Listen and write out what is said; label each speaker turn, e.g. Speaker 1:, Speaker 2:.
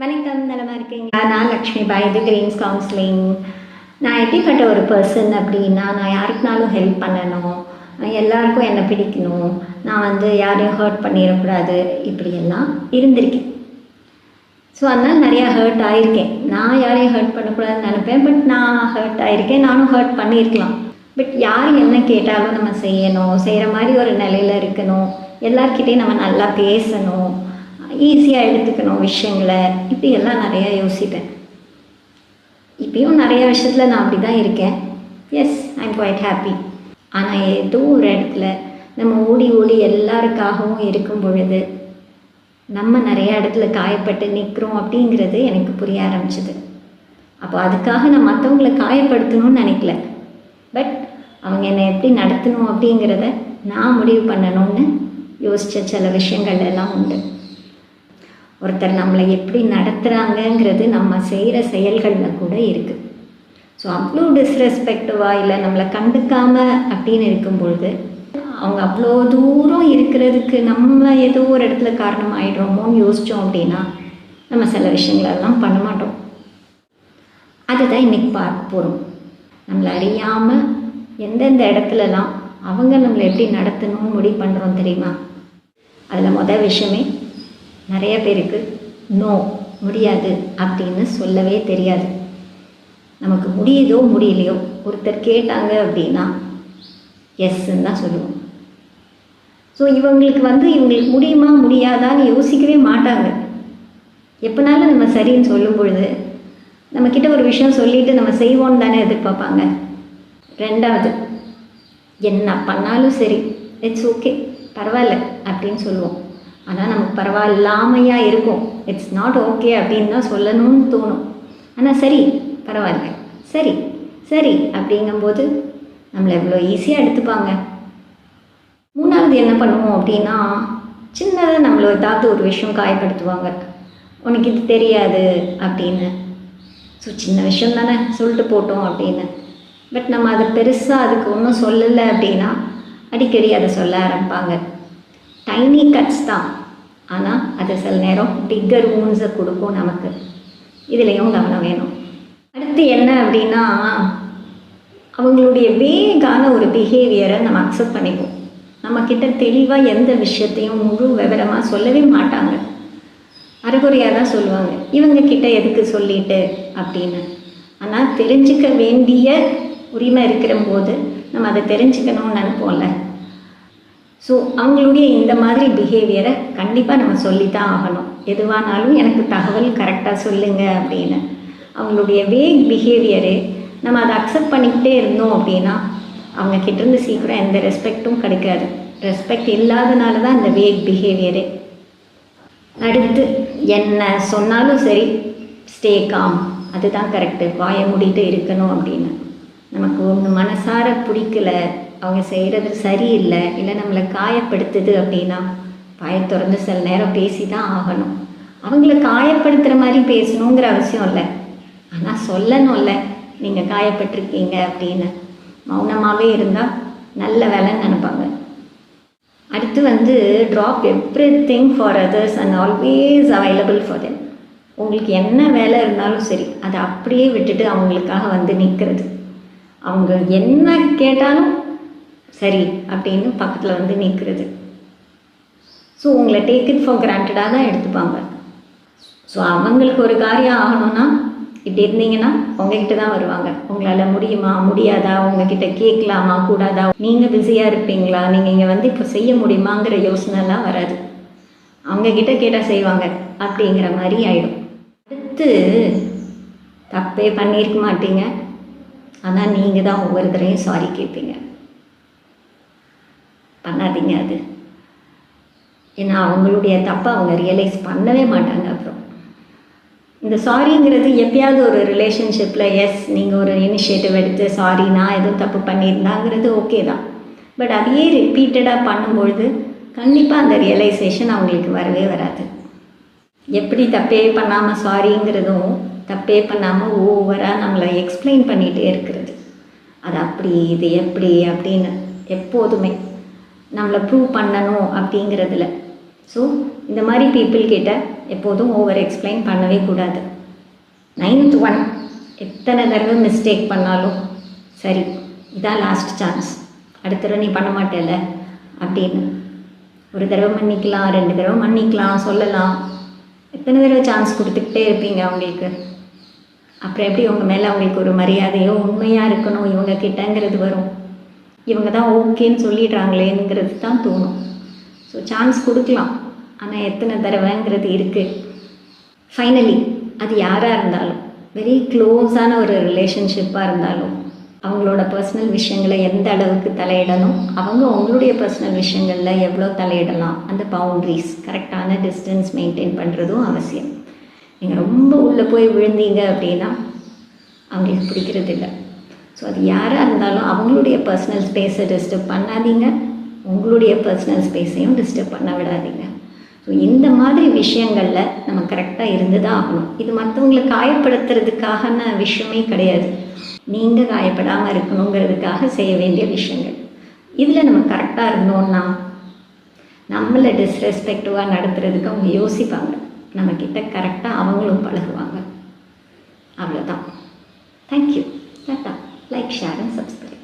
Speaker 1: வணக்கம், நலமா இருக்கீங்களா? நான் லக்ஷ்மி பாய், இது கிரீன்ஸ் கவுன்சிலிங். நான் எப்படிப்பட்ட ஒரு பர்சன் அப்படின்னா, நான் யாருக்குனாலும் ஹெல்ப் பண்ணணும், எல்லாருக்கும் என்னை பிடிக்கணும், நான் யாரையும் ஹர்ட் பண்ணிடக்கூடாது, இப்படியெல்லாம் இருந்திருக்கேன். ஸோ அதனால் நிறையா ஹர்ட் ஆகியிருக்கேன். நான் யாரையும் ஹர்ட் பண்ணக்கூடாதுன்னு நினைப்பேன், பட் நான் ஹர்ட் ஆகியிருக்கேன். நானும் ஹர்ட் பண்ணியிருக்கலாம். பட் யார் என்ன கேட்டாலும் நம்ம செய்யணும், செய்கிற மாதிரி ஒரு நிலையில் இருக்கணும், எல்லார்கிட்டையும் நம்ம நல்லா பேசணும், ஈஸியாக எடுத்துக்கணும் விஷயங்களை, இப்படி எல்லாம் நிறையா யோசிப்பேன். இப்பயும் நிறைய விஷயத்தில் நான் அப்படி தான் இருக்கேன். Yes, I am quite happy. ஆனால் ஏதோ ஒரு இடத்துல நம்ம ஓடி ஓடி எல்லாருக்காகவும் இருக்கும் பொழுது நம்ம நிறைய இடத்துல காயப்பட்டு நிற்கிறோம் அப்படிங்கிறது எனக்கு புரிய ஆரம்பிச்சிது. அப்போ அதுக்காக நான் மற்றவங்களை காயப்படுத்தணும்னு நினைக்கல, பட் அவங்க என்னை எப்படி நடத்தணும் அப்படிங்கிறத நான் முடிவு பண்ணணும்னு யோசித்த சில விஷயங்கள் எல்லாம் உண்டு. ஒருத்தர் நம்மளை எப்படி நடத்துகிறாங்கங்கிறது நம்ம செய்கிற செயல்களில் கூட இருக்குது. ஸோ அவ்வளோ டிஸ்ரெஸ்பெக்டிவாக இல்லை நம்மளை கண்டுக்காமல் அப்படின்னு இருக்கும்பொழுது அவங்க அவ்வளோ தூரம் இருக்கிறதுக்கு நம்ம ஏதோ ஒரு இடத்துல காரணம் ஆகிடுறோமோன்னு யோசித்தோம் அப்படின்னா நம்ம சில விஷயங்களெல்லாம் பண்ண மாட்டோம். அதுதான் இன்றைக்கி பார்க்க போகிறோம். நம்மளை அறியாமல் எந்தெந்த இடத்துலலாம் அவங்க நம்மளை எப்படி நடத்தணும்னு முடிவு பண்ணுறோம் தெரியுமா? அதில் மொதல் விஷயமே, நிறைய பேருக்கு நோ, முடியாது அப்படின்னு சொல்லவே தெரியாது. நமக்கு முடியுதோ முடியலையோ ஒருத்தர் கேட்டாங்க அப்படின்னா எஸ்ன்னு தான் சொல்லுவோம். ஸோ இவங்களுக்கு இவங்களுக்கு முடியுமா முடியாதான்னு யோசிக்கவே மாட்டாங்க. எப்போனாலும் நம்ம சரின்னு சொல்லும் பொழுது நம்மக்கிட்ட ஒரு விஷயம் சொல்லிவிட்டு நம்ம செய்வோன்னு தானே எதிர்பார்ப்பாங்க. ரெண்டாவது, என்ன பண்ணாலும் சரி, இட்ஸ் ஓகே, பரவாயில்ல அப்படின்னு சொல்லுவோம். ஆனால் நமக்கு பரவாயில்லாமையாக இருக்கும். இட்ஸ் நாட் ஓகே அப்படின்னு தான் சொல்லணும்னு தோணும். ஆனால் சரி, பரவாயில்ல, சரி சரி அப்படிங்கும்போது நம்மளை எவ்வளோ ஈஸியாக எடுத்துப்பாங்க. மூணாவது என்ன பண்ணுவோம் அப்படின்னா, சின்னதாக நம்மளை ஏதாவது ஒரு விஷயம் காயப்படுத்துவாங்க. உனக்கு இது தெரியாது அப்படின்னு. ஸோ சின்ன விஷயம் தானே, சொல்லிட்டு போட்டோம் அப்படின்னு. பட் நம்ம அதை பெருசாக அதுக்கு ஒன்றும் சொல்லலை அப்படின்னா அடிக்கடி அதை சொல்ல ஆரம்பிப்பாங்க. டைனி கட்ஸ் தான், ஆனால் அது சில நேரம் பிக்கர் வூண்ட்ஸை கொடுக்கும் நமக்கு. இதுலேயும் கவனம் வேணும். அடுத்து என்ன அப்படின்னா, அவங்களுடைய வேகான ஒரு பிஹேவியரை நம்ம அக்செப்ட் பண்ணிப்போம். நம்மக்கிட்ட தெளிவாக எந்த விஷயத்தையும் முழு விவரமாக சொல்லவே மாட்டாங்க, அரைகுறையாக தான் சொல்லுவாங்க. இவங்கக்கிட்ட எதுக்கு சொல்லிட்டு அப்படின்னு. ஆனால் தெரிஞ்சுக்க வேண்டிய உரிமை இருக்கிற போது நம்ம அதை தெரிஞ்சுக்கணும்னு நினைப்போம்ல. ஸோ அவங்களுடைய இந்த மாதிரி பிஹேவியரை கண்டிப்பாக நம்ம சொல்லி தான் ஆகணும். எதுவானாலும் எனக்கு தகவல் கரெக்டாக சொல்லுங்கள் அப்படின்னு. அவங்களுடைய வேக் பிஹேவியரு நம்ம அதை அக்செப்ட் பண்ணிக்கிட்டே இருந்தோம் அப்படின்னா அவங்கக்கிட்டேருந்து சீக்கிரம் எந்த ரெஸ்பெக்டும் கிடைக்காது. ரெஸ்பெக்ட் இல்லாதனால தான் இந்த வேக் பிஹேவியரு. அடுத்து, என்ன சொன்னாலும் சரி, ஸ்டே காம், அதுதான் கரெக்டு, வாயை மூடிட்டு இருக்கணும் அப்படின்னு. நமக்கு ஒன்று மனசார பிடிக்கல, அவங்க செய்கிறது சரியில்லை, இல்லை நம்மளை காயப்படுத்துது அப்படின்னா வாயை திறந்து சில நேரம் பேசி தான் ஆகணும். அவங்கள காயப்படுத்துகிற மாதிரி பேசணுங்கிற அவசியம் இல்லை, ஆனால் சொல்லணும்ல நீங்கள் காயப்பட்டிருக்கீங்க அப்படின்னு. மௌனமாகவே இருந்தால் நல்ல வேலைன்னு நினைப்பாங்க. அடுத்து drop every thing for others and always available for them. உங்களுக்கு என்ன வேலை இருந்தாலும் சரி, அதை அப்படியே விட்டுட்டு அவங்களுக்காக நிற்கிறது. அவங்க என்ன கேட்டாலும் சரி அப்படின்னு பக்கத்தில் நிற்கிறது. ஸோ உங்களை டேக் இட் ஃபார் கிராண்டடாக தான் எடுத்துப்பாங்க. ஸோ அவங்களுக்கு ஒரு காரியம் ஆகணும்னா இப்படி இருந்தீங்கன்னா உங்ககிட்ட தான் வருவாங்க. உங்களால் முடியுமா முடியாதா, உங்ககிட்ட கேட்கலாமா கூடாதா, நீங்கள் பிஸியாக இருப்பீங்களா, நீங்கள் இங்கே இப்போ செய்ய முடியுமாங்கிற யோசனைலாம் வராது. அவங்கக்கிட்ட கேட்டால் செய்வாங்க அப்படிங்கிற மாதிரி ஆகிடும். அடுத்து, தப்பே பண்ணியிருக்க மாட்டீங்க, ஆனால் நீங்கள் தான் ஒவ்வொரு தடவையும் சாரி கேட்பீங்க. பண்ணாதீங்க அது. ஏன்னா அவங்களுடைய தப்பை அவங்க ரியலைஸ் பண்ணவே மாட்டாங்க. அப்புறம் இந்த சாரிங்கிறது எப்பயாவது ஒரு ரிலேஷன்ஷிப்பில், எஸ் நீங்கள் ஒரு இனிஷியேட்டிவ் எடுத்து சாரி நான் எதுவும் தப்பு பண்ணியிருந்தாங்கிறது ஓகே தான். பட் அதையே ரிப்பீட்டடாக பண்ணும்பொழுது கண்டிப்பாக அந்த ரியலைசேஷன் அவங்களுக்கு வரவே வராது. எப்படி தப்பே பண்ணாமல் சாரிங்கிறதும் தப்பே பண்ணாமல் ஓவராக நம்மளை எக்ஸ்பிளைன் பண்ணிகிட்டே இருக்கிறது. அது அப்படி, இது எப்படி அப்படின்னு எப்போதுமே நம்மளை ப்ரூவ் பண்ணணும் அப்படிங்கிறதுல ஸோ இந்த மாதிரி பீப்புள் கிட்ட எப்போதும் ஓவர் எக்ஸ்பிளைன் பண்ணவே கூடாது. 9th ஒன் எத்தனை தடவை மிஸ்டேக் பண்ணாலும் சரி, இதான் லாஸ்ட் சான்ஸ், அடுத்த தடவை நீ பண்ண மாட்டேல அப்படின்னு ஒரு தடவை மன்னிக்கலாம், 2 தடவை மன்னிக்கலாம், சொல்லலாம். எத்தனை தடவை சான்ஸ் கொடுத்துக்கிட்டே இருப்பீங்க அவங்களுக்கு? அப்புறம் எப்படி உங்கள் மேலே அவங்களுக்கு ஒரு மரியாதையோ உண்மையாக இருக்கணும் இவங்க கிட்டங்கிறது வரும்? இவங்க தான் ஓகேன்னு சொல்லிடுறாங்களேங்கிறது தான் தோணும். ஸோ சான்ஸ் கொடுக்கலாம், ஆனால் எத்தனை தடவைங்கிறது இருக்குது. ஃபைனலி அது யாராக இருந்தாலும், வெரி க்ளோஸான ஒரு ரிலேஷன்ஷிப்பாக இருந்தாலும், அவங்களோட பர்சனல் விஷயங்களை எந்த அளவுக்கு தலையிடணும், அவங்க உங்களுடைய பர்சனல் விஷயங்களில் எவ்வளோ தலையிடலாம், அந்த பவுண்ட்ரிஸ் கரெக்டான டிஸ்டன்ஸ் மெயின்டைன் பண்ணுறதும் அவசியம். நீங்கள் ரொம்ப உள்ளே போய் விழுந்தீங்க அப்படின்னா அவங்களுக்கு பிடிக்கிறது இல்லை. ஸோ அது யாராக இருந்தாலும் அவங்களுடைய பர்சனல் ஸ்பேஸை டிஸ்டர்ப் பண்ணாதீங்க, உங்களுடைய பர்சனல் ஸ்பேஸையும் டிஸ்டர்ப் பண்ண விடாதீங்க. ஸோ இந்த மாதிரி விஷயங்களில் நம்ம கரெக்டாக இருந்து தான் ஆகணும். இது மற்றவங்களை காயப்படுத்துறதுக்கான விஷயமே கிடையாது, நீங்கள் காயப்படாமல் இருக்கணுங்கிறதுக்காக செய்ய வேண்டிய விஷயங்கள். இதில் நம்ம கரெக்டாக இருந்தோம்னா நம்மளை டிஸ்ரெஸ்பெக்டிவாக நடத்துறதுக்கு அவங்க யோசிப்பாங்க, நம்மக்கிட்ட கரெக்டாக அவங்களும் பழகுவாங்க. அவ்வளோதான். Thank you. Tata. Like, share and subscribe.